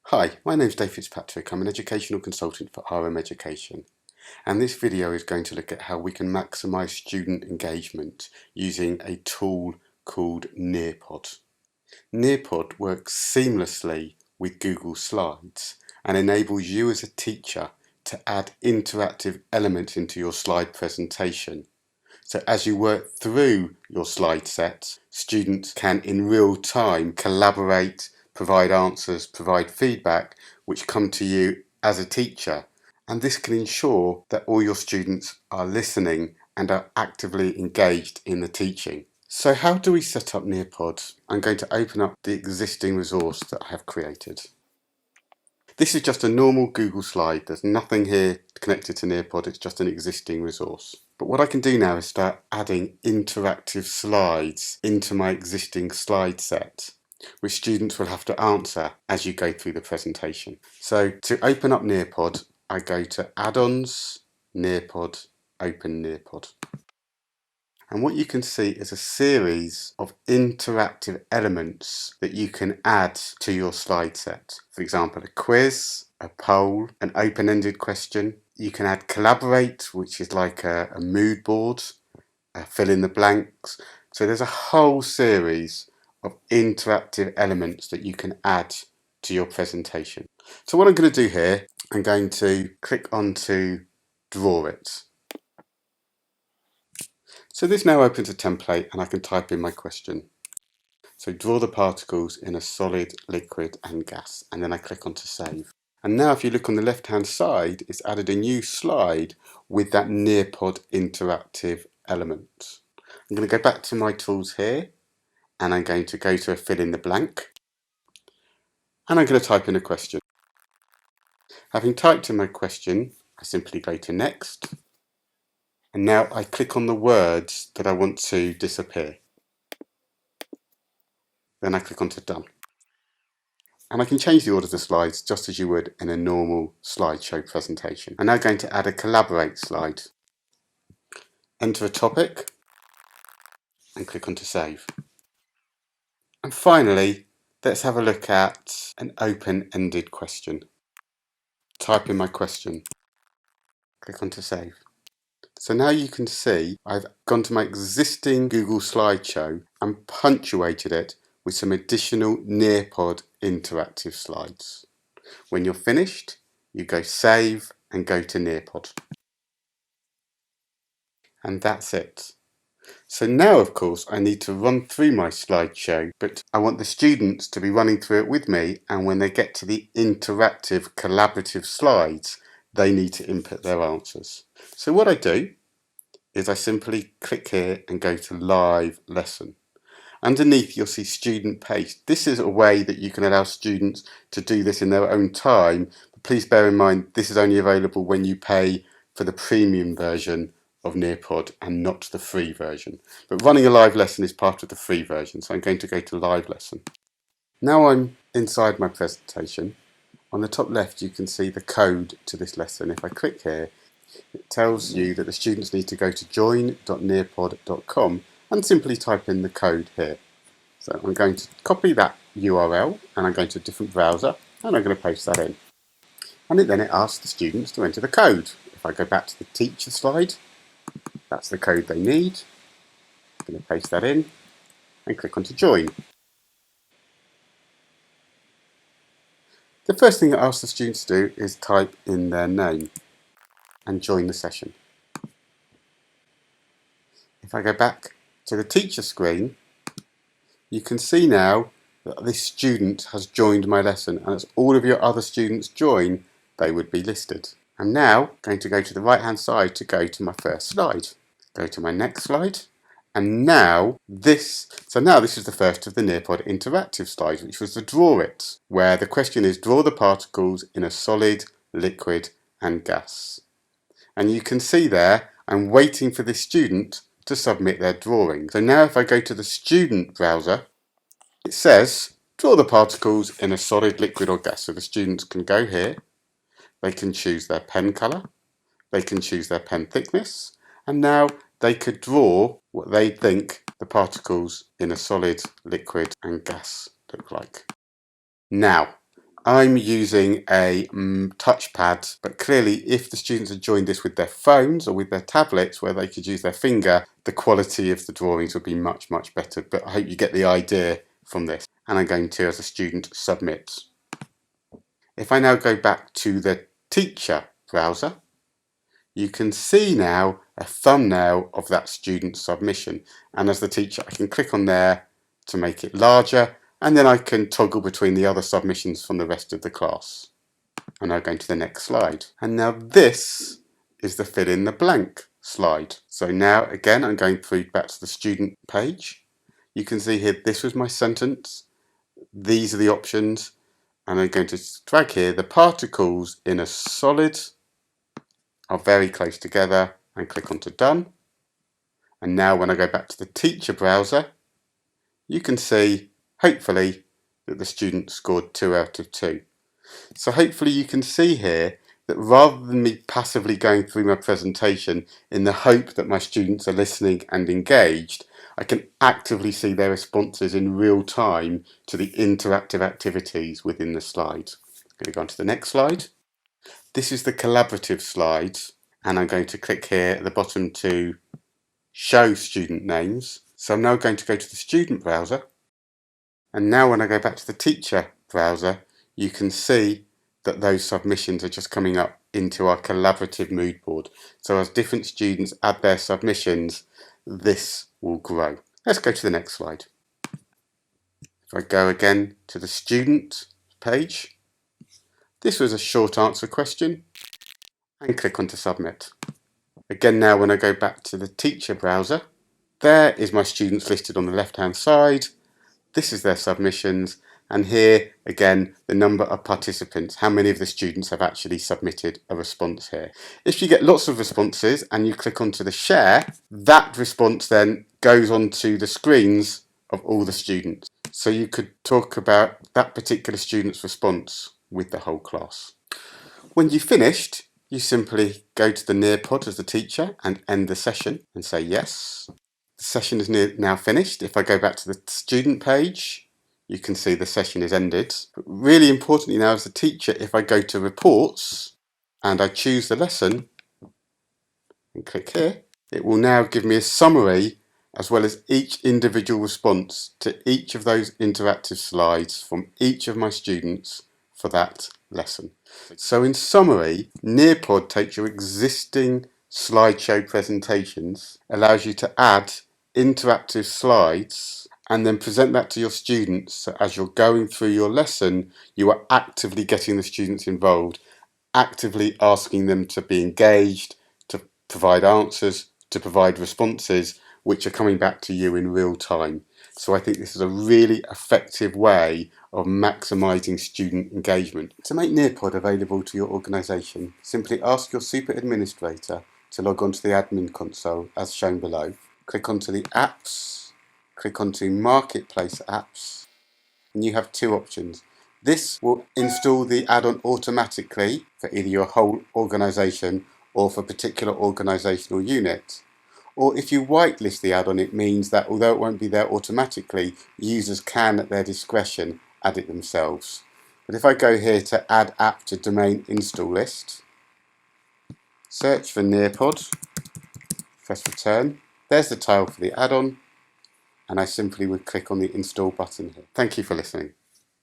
Hi, my name's Dave Fitzpatrick. I'm an educational consultant for RM Education, and this video is going to look at how we can maximise student engagement using a tool called Nearpod. Nearpod works seamlessly with Google Slides and enables you as a teacher to add interactive elements into your slide presentation. So as you work through your slide set, students can in real time collaborate, provide answers, provide feedback, which come to you as a teacher. And this can ensure that all your students are listening and are actively engaged in the teaching. So how do we set up Nearpod? I'm going to open up the existing resource that I have created. This is just a normal Google slide. There's nothing here connected to Nearpod, it's just an existing resource. But what I can do now is start adding interactive slides into my existing slide set, which students will have to answer as you go through the presentation. So to open up Nearpod, I go to Add-ons, Nearpod, Open Nearpod. And what you can see is a series of interactive elements that you can add to your slide set. For example, a quiz, a poll, an open-ended question. You can add collaborate, which is like a mood board, fill in the blanks. So there's a whole series of interactive elements that you can add to your presentation. So what I'm going to do here, I'm going to click onto Draw It. So this now opens a template and I can type in my question. So draw the particles in a solid, liquid and gas, and then I click on to save. And now if you look on the left hand side, it's added a new slide with that Nearpod interactive element. I'm going to go back to my tools here and I'm going to go to a fill in the blank and I'm going to type in a question. Having typed in my question, I simply go to next. And now I click on the words that I want to disappear. Then I click on to done. And I can change the order of the slides just as you would in a normal slideshow presentation. I'm now going to add a collaborate slide. Enter a topic and click on to save. And finally, let's have a look at an open-ended question. Type in my question. Click on to save. So now you can see I've gone to my existing Google slideshow and punctuated it with some additional Nearpod interactive slides. When you're finished, you go save and go to Nearpod. And that's it. So now, of course, I need to run through my slideshow, but I want the students to be running through it with me, and when they get to the interactive, collaborative slides, they need to input their answers. So what I do is I simply click here and go to Live Lesson. Underneath you'll see Student Pace. This is a way that you can allow students to do this in their own time, but please bear in mind this is only available when you pay for the premium version of Nearpod and not the free version. But running a live lesson is part of the free version, so I'm going to go to Live Lesson. Now I'm inside my presentation. On the top left you can see the code to this lesson. If I click here, it tells you that the students need to go to join.nearpod.com and simply type in the code here. So I'm going to copy that URL and I'm going to a different browser and I'm going to paste that in. And then it asks the students to enter the code. If I go back to the teacher slide, that's the code they need. I'm going to paste that in and click on to join. The first thing it asks the students to do is type in their name and join the session. If I go back to the teacher screen, you can see now that this student has joined my lesson, and as all of your other students join, they would be listed. I'm now going to go to the right hand side to go to my first slide. Go to my next slide, and now this is the first of the Nearpod interactive slides, which was the Draw It, where the question is draw the particles in a solid, liquid and gas. And you can see there I'm waiting for this student to submit their drawing. So now if I go to the student browser, it says draw the particles in a solid, liquid or gas. So the students can go here, they can choose their pen colour, they can choose their pen thickness, and now they could draw what they think the particles in a solid, liquid and gas look like. Now, I'm using a touchpad, but clearly if the students had joined this with their phones or with their tablets where they could use their finger, the quality of the drawings would be much, much better. But I hope you get the idea from this. And I'm going to, as a student, submit. If I now go back to the teacher browser, you can see now a thumbnail of that student's submission. And as the teacher, I can click on there to make it larger, and then I can toggle between the other submissions from the rest of the class. And now going to the next slide. And now this is the fill in the blank slide. So now again, I'm going through back to the student page. You can see here, this was my sentence. These are the options. And I'm going to drag here the particles in a solid are very close together and click onto done. And now when I go back to the teacher browser, you can see, hopefully, that the student scored 2 out of 2. So hopefully you can see here that rather than me passively going through my presentation in the hope that my students are listening and engaged, I can actively see their responses in real time to the interactive activities within the slide. I'm going to go on to the next slide. This is the collaborative slide, and I'm going to click here at the bottom to show student names. So I'm now going to go to the student browser, and now when I go back to the teacher browser, you can see that those submissions are just coming up into our collaborative mood board. So as different students add their submissions, this will grow. Let's go to the next slide. If I go again to the student page, this was a short answer question, and click on to submit. Again, now when I go back to the teacher browser, there is my students listed on the left hand side. This is their submissions, and here again the number of participants, how many of the students have actually submitted a response here. If you get lots of responses and you click onto the share, that response then goes onto the screens of all the students. So you could talk about that particular student's response with the whole class. When you've finished, you simply go to the Nearpod as the teacher and end the session and say yes. The session is now finished. If I go back to the student page, you can see the session is ended. But really importantly now as the teacher, if I go to reports and I choose the lesson and click here, it will now give me a summary as well as each individual response to each of those interactive slides from each of my students for that lesson. So in summary, Nearpod takes your existing slideshow presentations, allows you to add interactive slides and then present that to your students. So as you're going through your lesson, you are actively getting the students involved, actively asking them to be engaged, to provide answers, to provide responses, which are coming back to you in real time. So I think this is a really effective way of maximising student engagement. To make Nearpod available to your organisation, simply ask your super administrator to log on to the admin console as shown below. Click onto the apps, click onto marketplace apps, and you have two options. This will install the add-on automatically for either your whole organisation or for a particular organisational unit. Or if you whitelist the add-on, it means that although it won't be there automatically, users can at their discretion add it themselves. But if I go here to add app to domain install list, search for Nearpod, press return, there's the tile for the add-on, and I simply would click on the install button here. Thank you for listening.